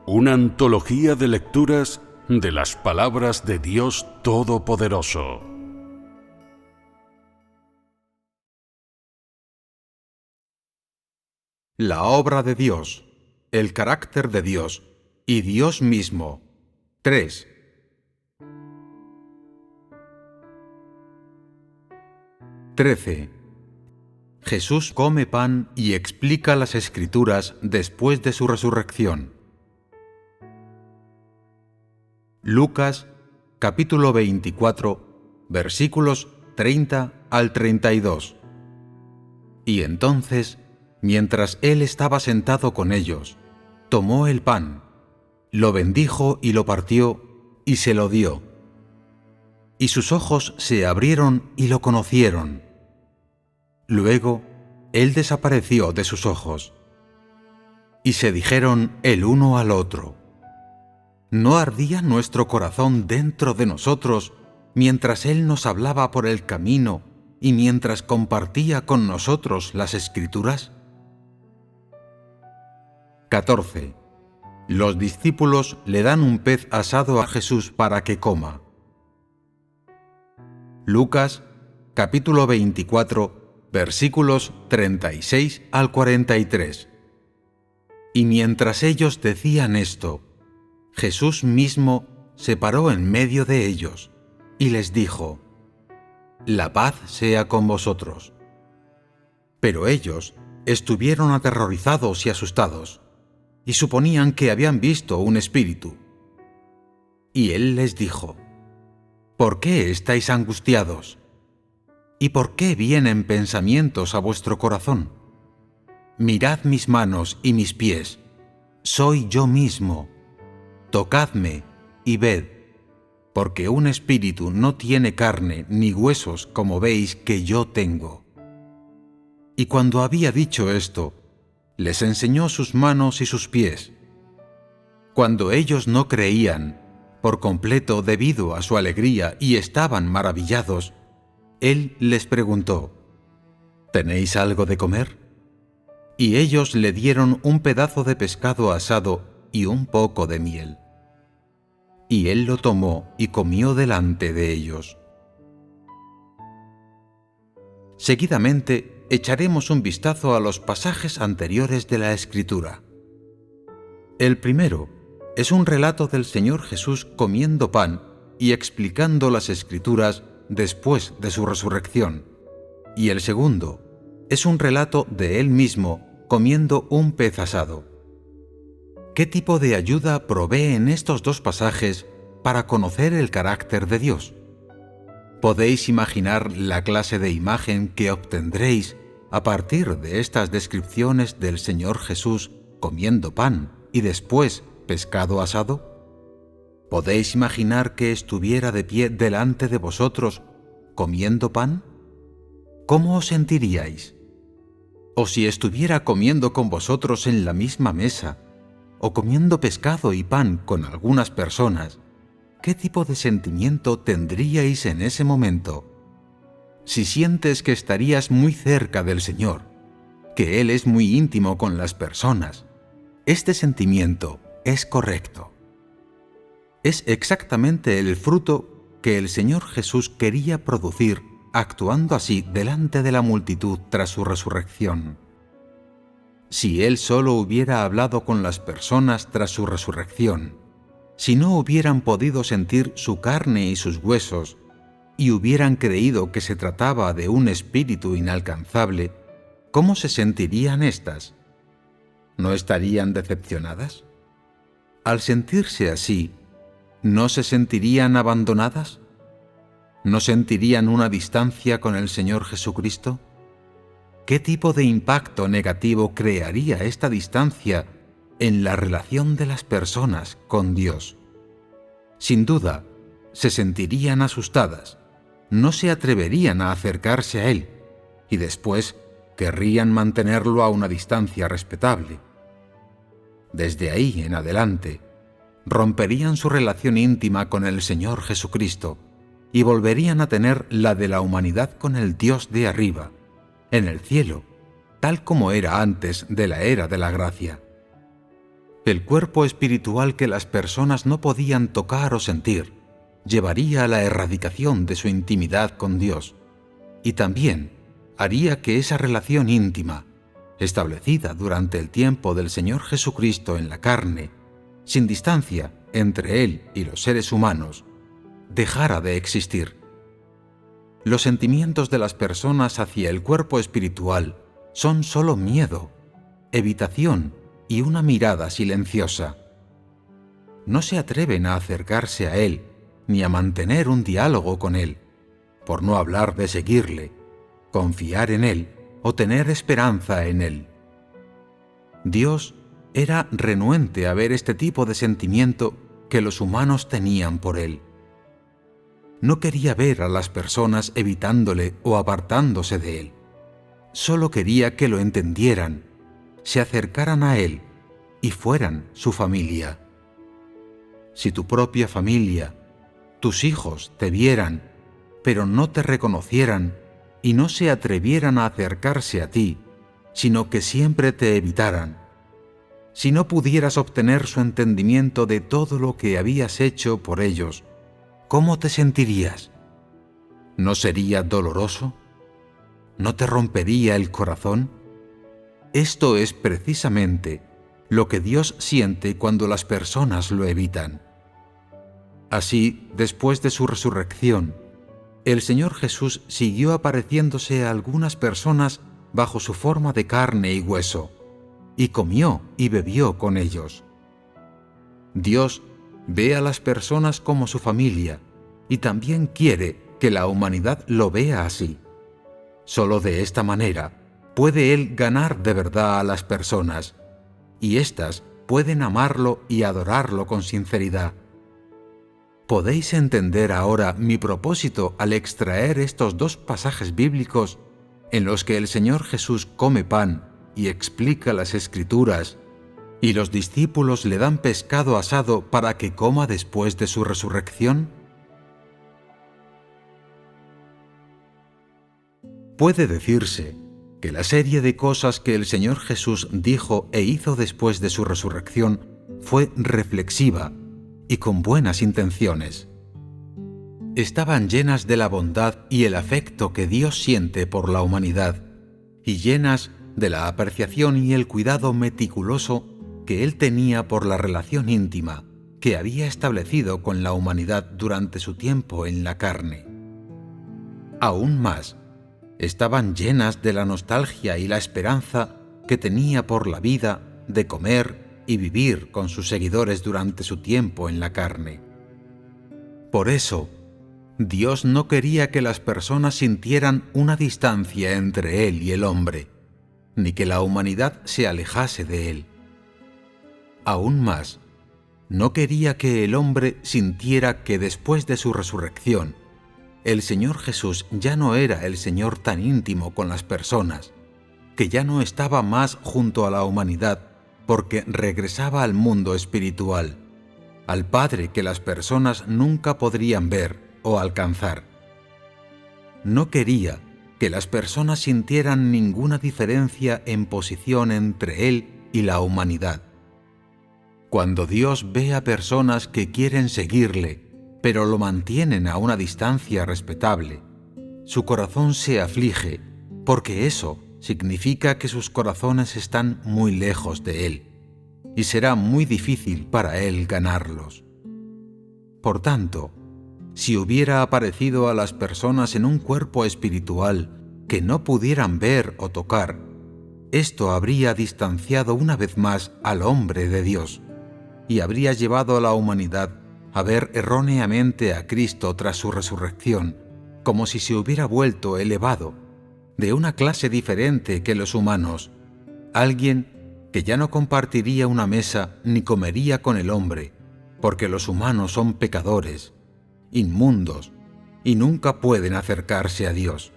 Una antología de lecturas de las palabras de Dios Todopoderoso. La obra de Dios, el carácter de Dios y Dios mismo. 3. Jesús come pan y explica las Escrituras después de su resurrección. Lucas, capítulo 24, versículos 30 al 32. Y entonces, mientras él estaba sentado con ellos, tomó el pan, lo bendijo y lo partió, y se lo dio. Y sus ojos se abrieron y lo conocieron. Luego, él desapareció de sus ojos. Y se dijeron el uno al otro: ¿no ardía nuestro corazón dentro de nosotros mientras él nos hablaba por el camino y mientras compartía con nosotros las Escrituras? 14. Los discípulos le dan un pez asado a Jesús para que coma. Lucas, capítulo 24, versículos 36 al 43. Y mientras ellos decían esto, Jesús mismo se paró en medio de ellos y les dijo: «La paz sea con vosotros». Pero ellos estuvieron aterrorizados y asustados, y suponían que habían visto un espíritu. Y él les dijo: «¿Por qué estáis angustiados? ¿Y por qué vienen pensamientos a vuestro corazón? Mirad mis manos y mis pies, soy yo mismo. Tocadme y ved, porque un espíritu no tiene carne ni huesos como veis que yo tengo». Y cuando había dicho esto, les enseñó sus manos y sus pies. Cuando ellos no creían, por completo debido a su alegría, y estaban maravillados, él les preguntó: ¿tenéis algo de comer? Y ellos le dieron un pedazo de pescado asado y un poco de miel. Y él lo tomó y comió delante de ellos. Seguidamente echaremos un vistazo a los pasajes anteriores de la Escritura. El primero es un relato del Señor Jesús comiendo pan y explicando las Escrituras después de su resurrección. Y el segundo es un relato de él mismo comiendo un pez asado. ¿Qué tipo de ayuda proveen estos dos pasajes para conocer el carácter de Dios? ¿Podéis imaginar la clase de imagen que obtendréis a partir de estas descripciones del Señor Jesús comiendo pan y después pescado asado? ¿Podéis imaginar que estuviera de pie delante de vosotros comiendo pan? ¿Cómo os sentiríais? O si estuviera comiendo con vosotros en la misma mesa, o comiendo pescado y pan con algunas personas, ¿qué tipo de sentimiento tendríais en ese momento? Si sientes que estarías muy cerca del Señor, que Él es muy íntimo con las personas, este sentimiento es correcto. Es exactamente el fruto que el Señor Jesús quería producir actuando así delante de la multitud tras su resurrección. Si Él solo hubiera hablado con las personas tras su resurrección, si no hubieran podido sentir su carne y sus huesos, y hubieran creído que se trataba de un espíritu inalcanzable, ¿cómo se sentirían éstas? ¿No estarían decepcionadas? Al sentirse así, ¿no se sentirían abandonadas? ¿No sentirían una distancia con el Señor Jesucristo? ¿Qué tipo de impacto negativo crearía esta distancia en la relación de las personas con Dios? Sin duda, se sentirían asustadas, no se atreverían a acercarse a Él, y después querrían mantenerlo a una distancia respetable. Desde ahí en adelante, romperían su relación íntima con el Señor Jesucristo y volverían a tener la de la humanidad con el Dios de arriba, en el cielo, tal como era antes de la era de la gracia. El cuerpo espiritual que las personas no podían tocar o sentir llevaría a la erradicación de su intimidad con Dios, y también haría que esa relación íntima, establecida durante el tiempo del Señor Jesucristo en la carne, sin distancia entre Él y los seres humanos, dejara de existir. Los sentimientos de las personas hacia el cuerpo espiritual son solo miedo, evitación y una mirada silenciosa. No se atreven a acercarse a Él ni a mantener un diálogo con Él, por no hablar de seguirle, confiar en Él o tener esperanza en Él. Dios era renuente a ver este tipo de sentimiento que los humanos tenían por Él. No quería ver a las personas evitándole o apartándose de Él. Solo quería que lo entendieran, se acercaran a Él y fueran su familia. Si tu propia familia, tus hijos te vieran, pero no te reconocieran y no se atrevieran a acercarse a ti, sino que siempre te evitaran, si no pudieras obtener su entendimiento de todo lo que habías hecho por ellos, ¿cómo te sentirías? ¿No sería doloroso? ¿No te rompería el corazón? Esto es precisamente lo que Dios siente cuando las personas lo evitan. Así, después de su resurrección, el Señor Jesús siguió apareciéndose a algunas personas bajo su forma de carne y hueso, y comió y bebió con ellos. Dios ve a las personas como su familia y también quiere que la humanidad lo vea así. Solo de esta manera puede Él ganar de verdad a las personas, y éstas pueden amarlo y adorarlo con sinceridad. ¿Podéis entender ahora mi propósito al extraer estos dos pasajes bíblicos en los que el Señor Jesús come pan y explica las Escrituras, y los discípulos le dan pescado asado para que coma después de su resurrección? Puede decirse que la serie de cosas que el Señor Jesús dijo e hizo después de su resurrección fue reflexiva y con buenas intenciones. Estaban llenas de la bondad y el afecto que Dios siente por la humanidad, y llenas de la apreciación y el cuidado meticuloso que Él tenía por la relación íntima que había establecido con la humanidad durante su tiempo en la carne. Aún más, estaban llenas de la nostalgia y la esperanza que tenía por la vida de comer y vivir con sus seguidores durante su tiempo en la carne. Por eso, Dios no quería que las personas sintieran una distancia entre Él y el hombre, ni que la humanidad se alejase de Él. Aún más, no quería que el hombre sintiera que después de su resurrección, el Señor Jesús ya no era el Señor tan íntimo con las personas, que ya no estaba más junto a la humanidad porque regresaba al mundo espiritual, al Padre que las personas nunca podrían ver o alcanzar. No quería que las personas sintieran ninguna diferencia en posición entre Él y la humanidad. Cuando Dios ve a personas que quieren seguirle, pero lo mantienen a una distancia respetable, su corazón se aflige, porque eso significa que sus corazones están muy lejos de Él, y será muy difícil para Él ganarlos. Por tanto, si hubiera aparecido a las personas en un cuerpo espiritual que no pudieran ver o tocar, esto habría distanciado una vez más al hombre de Dios, y habría llevado a la humanidad a ver erróneamente a Cristo tras su resurrección, como si se hubiera vuelto elevado, de una clase diferente que los humanos, alguien que ya no compartiría una mesa ni comería con el hombre, porque los humanos son pecadores, inmundos, y nunca pueden acercarse a Dios.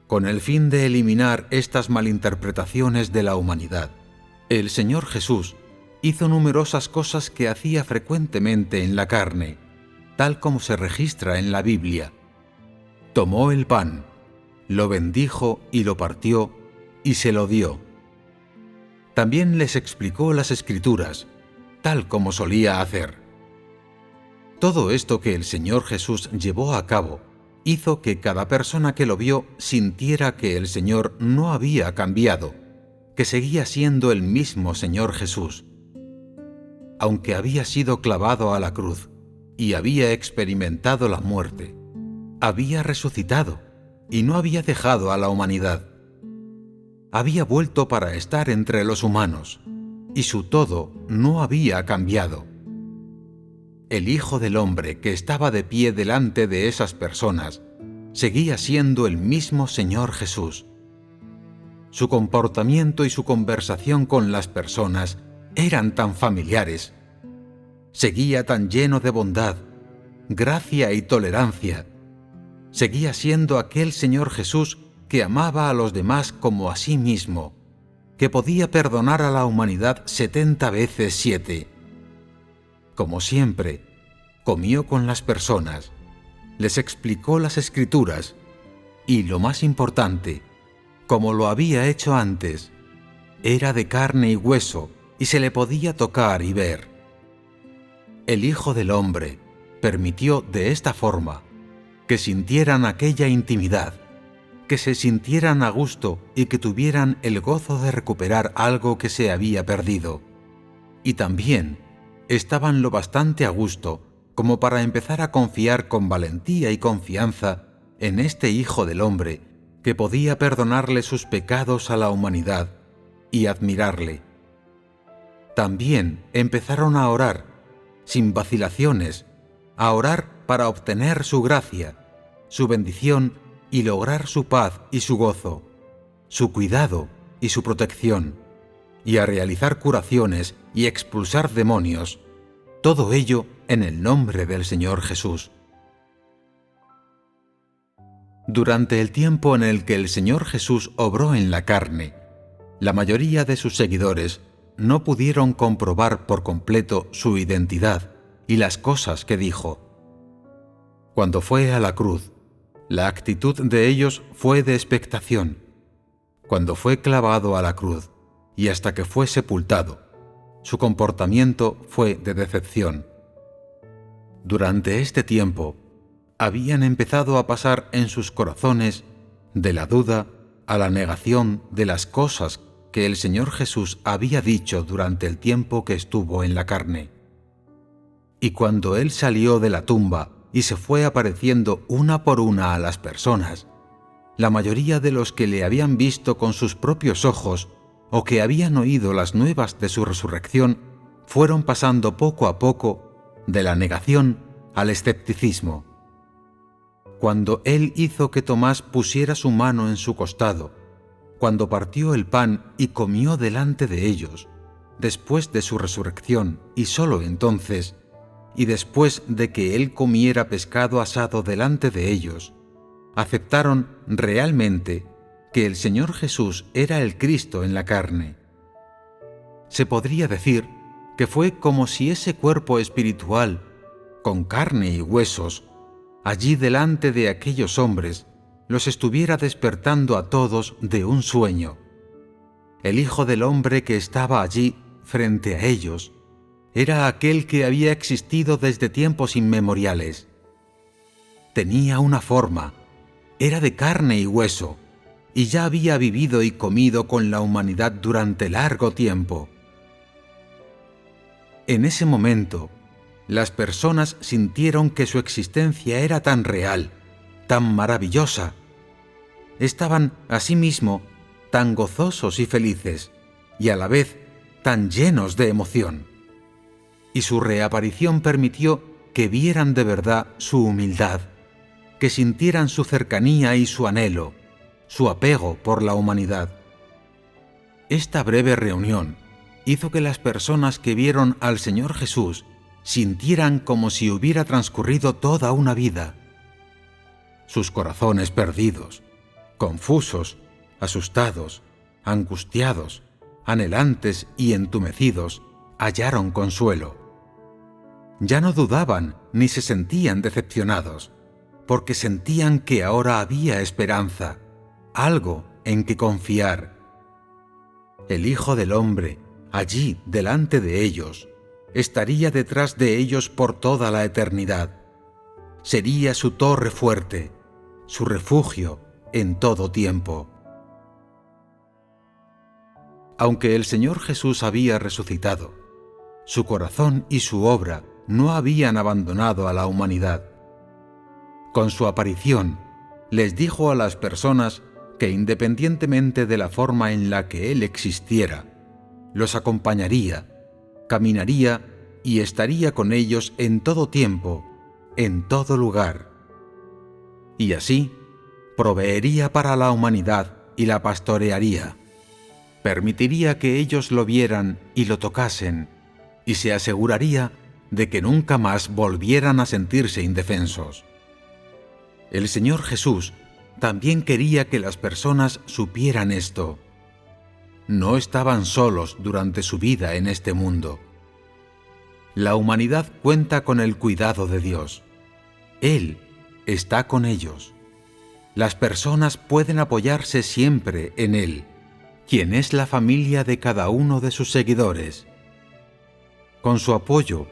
Con el fin de eliminar estas malinterpretaciones de la humanidad, el Señor Jesús hizo numerosas cosas que hacía frecuentemente en la carne, tal como se registra en la Biblia. Tomó el pan, lo bendijo y lo partió, y se lo dio. también les explicó las Escrituras, tal como solía hacer. Todo esto que el Señor Jesús llevó a cabo hizo que cada persona que lo vio sintiera que el Señor no había cambiado, que seguía siendo el mismo Señor Jesús. Aunque había sido clavado a la cruz y había experimentado la muerte, había resucitado y no había dejado a la humanidad. Había vuelto para estar entre los humanos, y su todo no había cambiado. El Hijo del Hombre que estaba de pie delante de esas personas seguía siendo el mismo Señor Jesús. Su comportamiento y su conversación con las personas eran tan familiares. Seguía tan lleno de bondad, gracia y tolerancia. Seguía siendo aquel Señor Jesús que amaba a los demás como a sí mismo, que podía perdonar a la humanidad 70 veces 7. Como siempre, comió con las personas, les explicó las Escrituras y, lo más importante, como lo había hecho antes, era de carne y hueso y se le podía tocar y ver. El Hijo del Hombre permitió de esta forma que sintieran aquella intimidad, que se sintieran a gusto y que tuvieran el gozo de recuperar algo que se había perdido. Y también estaban lo bastante a gusto como para empezar a confiar con valentía y confianza en este Hijo del Hombre que podía perdonarle sus pecados a la humanidad y admirarle. También empezaron a orar, sin vacilaciones, a orar para obtener su gracia, su bendición y lograr su paz y su gozo, su cuidado y su protección, y a realizar curaciones y expulsar demonios, todo ello en el nombre del Señor Jesús. Durante el tiempo en el que el Señor Jesús obró en la carne, la mayoría de sus seguidores no pudieron comprobar por completo su identidad y las cosas que dijo. Cuando fue a la cruz, la actitud de ellos fue de expectación. Cuando fue clavado a la cruz y hasta que fue sepultado, su comportamiento fue de decepción. Durante este tiempo, habían empezado a pasar en sus corazones de la duda a la negación de las cosas que el Señor Jesús había dicho durante el tiempo que estuvo en la carne. Y cuando Él salió de la tumba y se fue apareciendo una por una a las personas, la mayoría de los que le habían visto con sus propios ojos o que habían oído las nuevas de su resurrección fueron pasando poco a poco de la negación al escepticismo. Cuando Él hizo que Tomás pusiera su mano en su costado, cuando partió el pan y comió delante de ellos, después de su resurrección y solo entonces, y después de que Él comiera pescado asado delante de ellos, aceptaron realmente que el Señor Jesús era el Cristo en la carne. Se podría decir que fue como si ese cuerpo espiritual, con carne y huesos, allí delante de aquellos hombres, los estuviera despertando a todos de un sueño. El Hijo del Hombre que estaba allí frente a ellos era aquel que había existido desde tiempos inmemoriales. Tenía una forma, era de carne y hueso, y ya había vivido y comido con la humanidad durante largo tiempo. En ese momento, las personas sintieron que su existencia era tan real, tan maravillosa. Estaban, asimismo, tan gozosos y felices, y a la vez tan llenos de emoción. Y su reaparición permitió que vieran de verdad su humildad, que sintieran su cercanía y su anhelo, su apego por la humanidad. Esta breve reunión hizo que las personas que vieron al Señor Jesús sintieran como si hubiera transcurrido toda una vida. Sus corazones perdidos, confusos, asustados, angustiados, anhelantes y entumecidos, hallaron consuelo. Ya no dudaban ni se sentían decepcionados, porque sentían que ahora había esperanza, algo en que confiar. el Hijo del Hombre, allí delante de ellos, estaría detrás de ellos por toda la eternidad. Sería su torre fuerte, su refugio en todo tiempo. Aunque el Señor Jesús había resucitado, su corazón y su obra no habían abandonado a la humanidad. Con su aparición, les dijo a las personas que independientemente de la forma en la que Él existiera, los acompañaría, caminaría y estaría con ellos en todo tiempo, en todo lugar. Y así, proveería para la humanidad y la pastorearía. Permitiría que ellos lo vieran y lo tocasen, y se aseguraría de que nunca más volvieran a sentirse indefensos. El Señor Jesús también quería que las personas supieran esto. No estaban solos durante su vida en este mundo. La humanidad cuenta con el cuidado de Dios. Él está con ellos. Las personas pueden apoyarse siempre en Él, quien es la familia de cada uno de sus seguidores. Con su apoyo,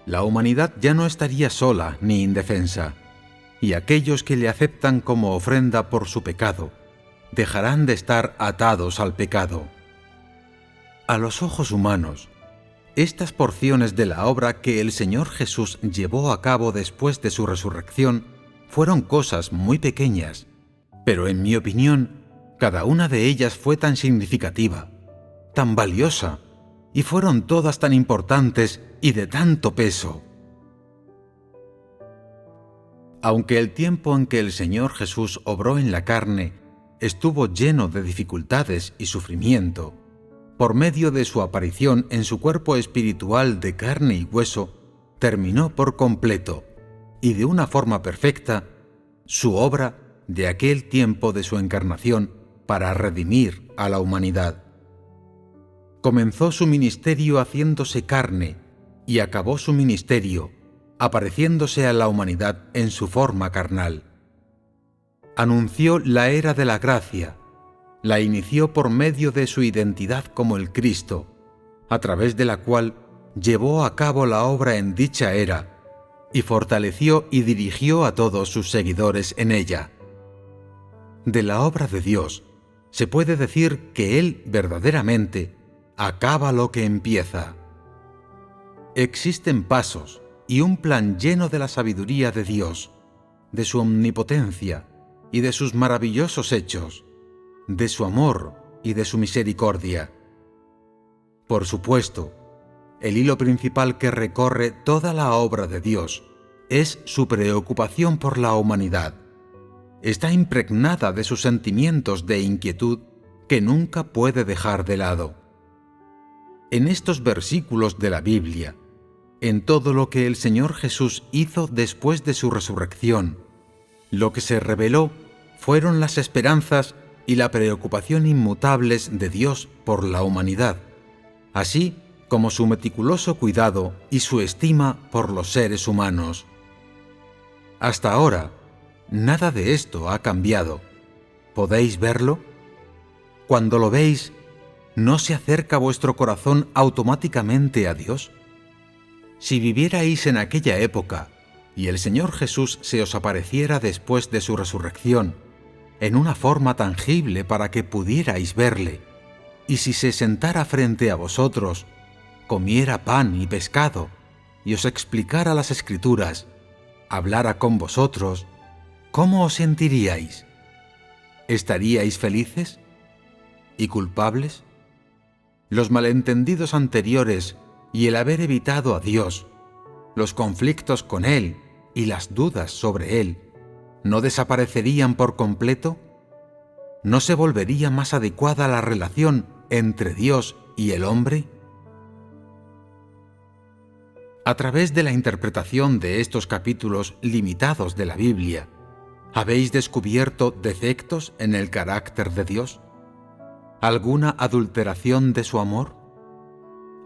la humanidad ya no estaría sola ni indefensa, y aquellos que le aceptan como ofrenda por su pecado dejarán de estar atados al pecado. A los ojos humanos, estas porciones de la obra que el Señor Jesús llevó a cabo después de su resurrección fueron cosas muy pequeñas, pero en mi opinión, cada una de ellas fue tan significativa, tan valiosa, y fueron todas tan importantes y de tanto peso. Aunque el tiempo en que el Señor Jesús obró en la carne estuvo lleno de dificultades y sufrimiento, por medio de su aparición en su cuerpo espiritual de carne y hueso, terminó por completo, y de una forma perfecta, su obra de aquel tiempo de su encarnación para redimir a la humanidad. Comenzó su ministerio haciéndose carne y acabó su ministerio apareciéndose a la humanidad en su forma carnal. Anunció la era de la gracia, la inició por medio de su identidad como el Cristo, a través de la cual llevó a cabo la obra en dicha era y fortaleció y dirigió a todos sus seguidores en ella. De la obra de Dios se puede decir que Él verdaderamente acaba lo que empieza. Existen pasos y un plan lleno de la sabiduría de Dios, de su omnipotencia y de sus maravillosos hechos, de su amor y de su misericordia. Por supuesto, el hilo principal que recorre toda la obra de Dios es su preocupación por la humanidad. Está impregnada de sus sentimientos de inquietud que nunca puede dejar de lado. En estos versículos de la Biblia, en todo lo que el Señor Jesús hizo después de su resurrección, lo que se reveló fueron las esperanzas y la preocupación inmutables de Dios por la humanidad, así como su meticuloso cuidado y su estima por los seres humanos. Hasta ahora, nada de esto ha cambiado. ¿Podéis verlo? Cuando lo veis, ¿no se acerca vuestro corazón automáticamente a Dios? Si vivierais en aquella época y el Señor Jesús se os apareciera después de su resurrección, en una forma tangible para que pudierais verle, y si se sentara frente a vosotros, comiera pan y pescado, y os explicara las Escrituras, hablara con vosotros, ¿cómo os sentiríais? ¿Estaríais felices? ¿Y culpables? Los malentendidos anteriores y el haber evitado a Dios, los conflictos con Él y las dudas sobre Él, ¿no desaparecerían por completo? ¿No se volvería más adecuada la relación entre Dios y el hombre? A través de la interpretación de estos capítulos limitados de la Biblia, ¿habéis descubierto defectos en el carácter de Dios? ¿Alguna adulteración de su amor?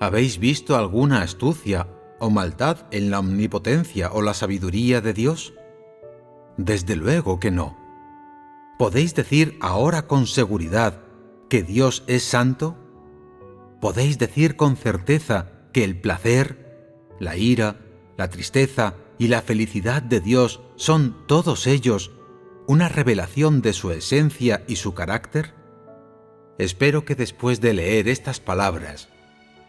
¿Habéis visto alguna astucia o maldad en la omnipotencia o la sabiduría de Dios? Desde luego que no. ¿Podéis decir ahora con seguridad que Dios es santo? podéis decir con certeza que el placer, la ira, la tristeza y la felicidad de Dios son todos ellos una revelación de su esencia y su carácter? Espero que después de leer estas palabras,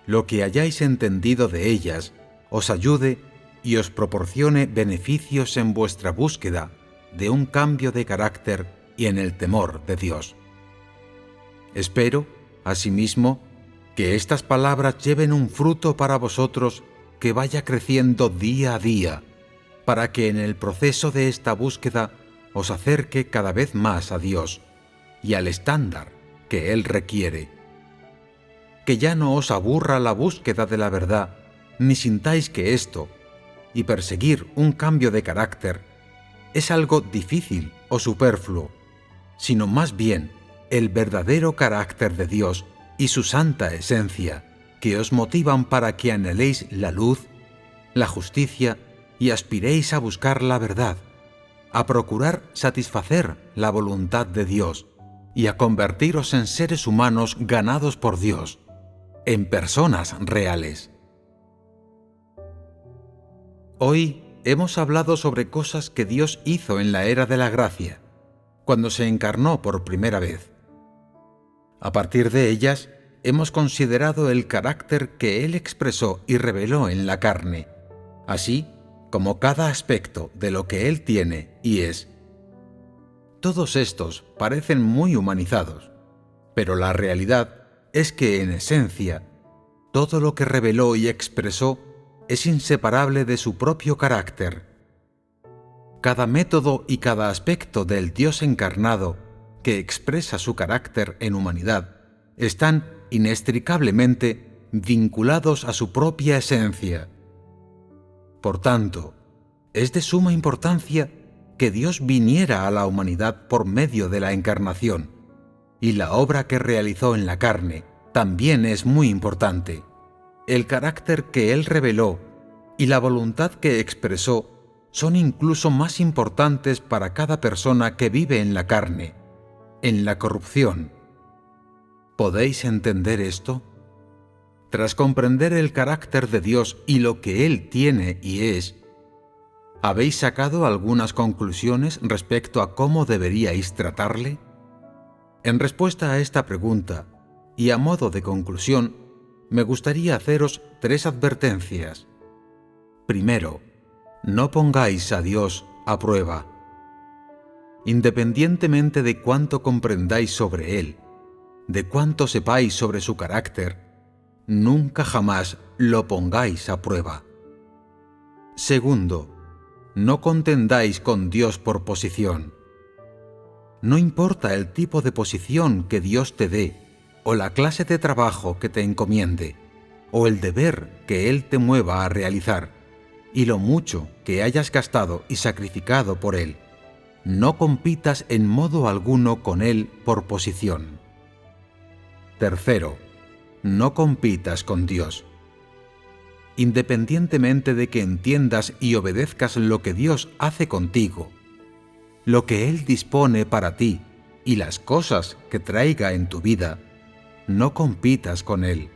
lo que hayáis entendido de ellas os ayude y os proporcione beneficios en vuestra búsqueda de un cambio de carácter y en el temor de Dios. Espero, asimismo, que estas palabras lleven un fruto para vosotros que vaya creciendo día a día, para que en el proceso de esta búsqueda os acerque cada vez más a Dios y al estándar que Él requiere. Que ya no os aburra la búsqueda de la verdad, ni sintáis que esto, y perseguir un cambio de carácter, es algo difícil o superfluo, sino más bien el verdadero carácter de Dios y su santa esencia, que os motivan para que anheléis la luz, la justicia y aspiréis a buscar la verdad, a procurar satisfacer la voluntad de Dios y a convertiros en seres humanos ganados por Dios, en personas reales. Hoy hemos hablado sobre cosas que Dios hizo en la era de la gracia, cuando se encarnó por primera vez. A partir de ellas, hemos considerado el carácter que Él expresó y reveló en la carne, así como cada aspecto de lo que Él tiene y es. Todos estos parecen muy humanizados, pero la realidad es que en esencia, todo lo que reveló y expresó es inseparable de su propio carácter. Cada método y cada aspecto del Dios encarnado que expresa su carácter en humanidad están inextricablemente vinculados a su propia esencia. Por tanto, es de suma importancia que Dios viniera a la humanidad por medio de la encarnación, y la obra que realizó en la carne también es muy importante. El carácter que Él reveló y la voluntad que expresó son incluso más importantes para cada persona que vive en la carne, en la corrupción. ¿Podéis entender esto? Tras comprender el carácter de Dios y lo que Él tiene y es, ¿habéis sacado algunas conclusiones respecto a cómo deberíais tratarle? En respuesta a esta pregunta, y a modo de conclusión, me gustaría haceros 3 advertencias. Primero, no pongáis a Dios a prueba. Independientemente de cuánto comprendáis sobre Él, de cuánto sepáis sobre su carácter, nunca jamás lo pongáis a prueba. Segundo, no contendáis con Dios por posición. No importa el tipo de posición que Dios te dé, o la clase de trabajo que te encomiende, o el deber que Él te mueva a realizar, y lo mucho que hayas gastado y sacrificado por Él, no compitas en modo alguno con Él por posición. Tercero, no compitas con Dios. Independientemente de que entiendas y obedezcas lo que Dios hace contigo, lo que Él dispone para ti y las cosas que traiga en tu vida, no compitas con Él.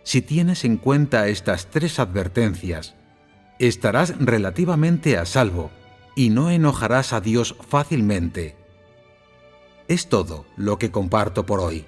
Si tienes en cuenta estas 3 advertencias, estarás relativamente a salvo y no enojarás a Dios fácilmente. Es todo lo que comparto por hoy.